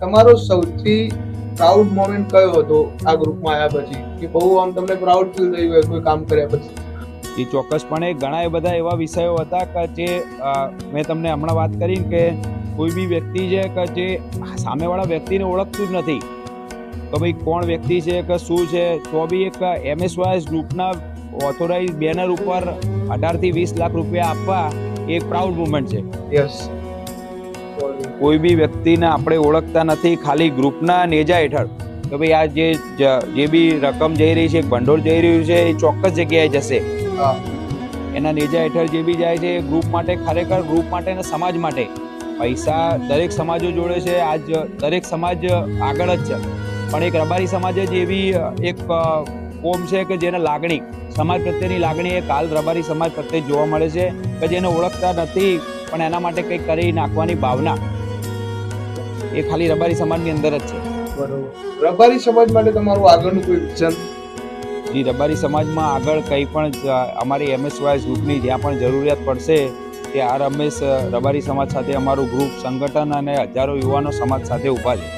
તમારો સૌથી proud moment કયો હતો આ ગ્રુપમાં આવ્યા પછી, કે બહુ આમ તમને પ્રાઉડ ફીલ થયું હોય કોઈ કામ કર્યા પછી? એ ચોક્કસપણે ઘણા બધા એવા વિષયો હતા કે જે મેં તમને હમણાં વાત કરી કે કોઈ બી વ્યક્તિ છે કે જે સામેવાળા વ્યક્તિને ઓળખતું જ નથી કે ભાઈ કોણ વ્યક્તિ છે કે શું છે, તો બી એક MSYS ગ્રુપના ઓથોરાઇઝ બેનર ઉપર 18 થી 20 લાખ રૂપિયા આપવા એક પ્રાઉડ મુમેન્ટ છે. યસ. કોઈ બી વ્યક્તિને આપણે ઓળખતા નથી, ખાલી ગ્રુપના નેજા હેઠળ કે ભાઈ આ જે બી રકમ જઈ રહી છે, ભંડોળ જઈ રહ્યું છે, એ ચોક્કસ જગ્યાએ જશે. એના નેજા હેઠળ જે બી જાય છે એ ગ્રુપ માટે, ખરેખર ગ્રુપ માટે અને સમાજ માટે. પૈસા દરેક સમાજો જોડે છે, આજ દરેક સમાજ આગળ જ છે, પણ એક રબારી સમાજ જ એવી એક કોમ છે કે જેને લાગણી, સમાજ પ્રત્યેની લાગણી એક હાલ રબારી સમાજ પ્રત્યે જોવા મળે છે કે જેને ઓળખતા નથી પણ એના માટે કંઈક કરી નાખવાની ભાવના એ ખાલી રબારી સમાજની અંદર જ છે. બરોબર. રબારી સમાજ માટે તમારું આગળનું કોઈ વિઝન? જે રબારી સમાજમાં આગળ કંઈ પણ અમારી MSYS ગ્રુપની જ્યાં પણ જરૂરિયાત પડશે તે આ રમેશ રબારી સમાજ સાથે અમારું ગ્રુપ સંગઠન અને હજારો યુવાનો સમાજ સાથે ઊભા છે.